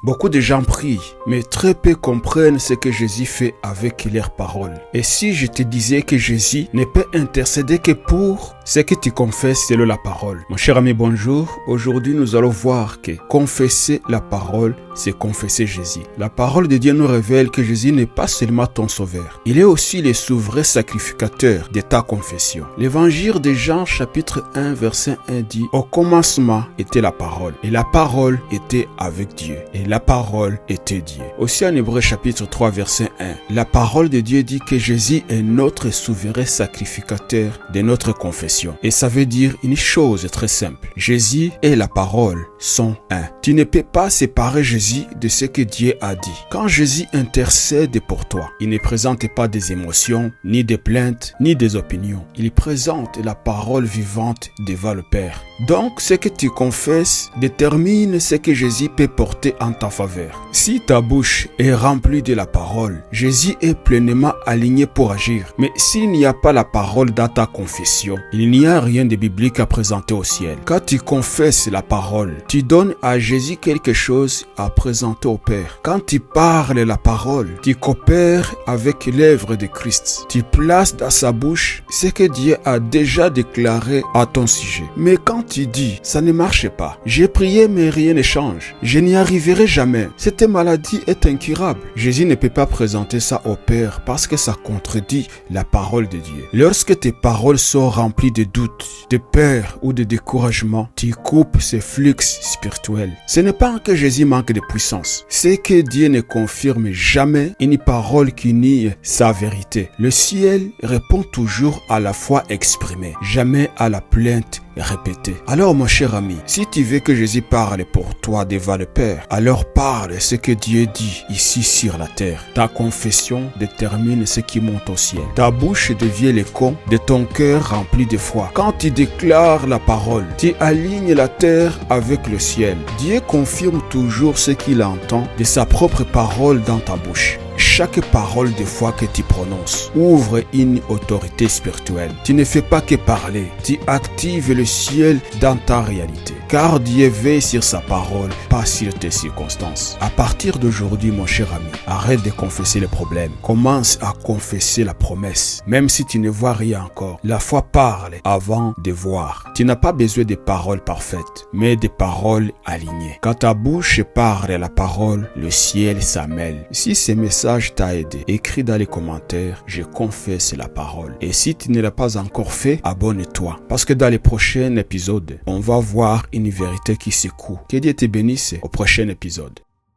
Beaucoup de gens prient, mais très peu comprennent ce que Jésus fait avec leurs paroles. Et si je te disais que Jésus ne peut intercéder que pour ce que tu confesses selon la parole. Mon cher ami, bonjour. Aujourd'hui, nous allons voir que confesser la parole, c'est confesser Jésus. La parole de Dieu nous révèle que Jésus n'est pas seulement ton sauveur. Il est aussi le souverain sacrificateur de ta confession. L'évangile de Jean, chapitre 1, verset 1 dit « Au commencement était la parole, et la parole était avec Dieu. Et la parole était Dieu. » Aussi en Hébreux chapitre 3 verset 1, la parole de Dieu dit que Jésus est notre souverain sacrificateur de notre confession. Et ça veut dire une chose très simple. Jésus et la parole sont un. Tu ne peux pas séparer Jésus de ce que Dieu a dit. Quand Jésus intercède pour toi, il ne présente pas des émotions, ni des plaintes, ni des opinions. Il présente la parole vivante devant le Père. Donc, ce que tu confesses détermine ce que Jésus peut porter en ta faveur. Si ta bouche est remplie de la parole, Jésus est pleinement aligné pour agir. Mais s'il n'y a pas la parole dans ta confession, il n'y a rien de biblique à présenter au ciel. Quand tu confesses la parole, tu donnes à Jésus quelque chose à présenter au Père. Quand tu parles la parole, tu coopères avec l'œuvre de Christ. Tu places dans sa bouche ce que Dieu a déjà déclaré à ton sujet. Mais quand tu dis, ça ne marche pas. J'ai prié mais rien ne change. Je n'y arriverai jamais. Cette maladie est incurable. Jésus ne peut pas présenter ça au Père parce que ça contredit la parole de Dieu. Lorsque tes paroles sont remplies de doutes, de peur ou de découragement, tu coupes ce flux spirituel. Ce n'est pas que Jésus manque de puissance. C'est que Dieu ne confirme jamais une parole qui nie sa vérité. Le ciel répond toujours à la foi exprimée, jamais à la plainte répétée. Alors mon cher ami, si tu veux que Jésus parle pour toi devant le Père, alors parle ce que Dieu dit ici sur la terre. Ta confession détermine ce qui monte au ciel. Ta bouche devient l'écho de ton cœur rempli de foi. Quand tu déclares la parole, tu alignes la terre avec le ciel. Dieu confirme toujours ce qu'il entend de sa propre parole dans ta bouche. Chaque parole de foi que tu prononces ouvre une autorité spirituelle. Tu ne fais pas que parler, tu actives le ciel dans ta réalité. Car Dieu veille sur sa parole, pas sur tes circonstances. À partir d'aujourd'hui, mon cher ami, arrête de confesser les problèmes. Commence à confesser la promesse. Même si tu ne vois rien encore, la foi parle avant de voir. Tu n'as pas besoin de paroles parfaites, mais de paroles alignées. Quand ta bouche parle la parole, le ciel s'amène. Si ce message t'a aidé, écris dans les commentaires, je confesse la parole. Et si tu ne l'as pas encore fait, abonne-toi. Parce que dans les prochains épisodes, on va voir une vérité qui secoue. Que Dieu te bénisse au prochain épisode.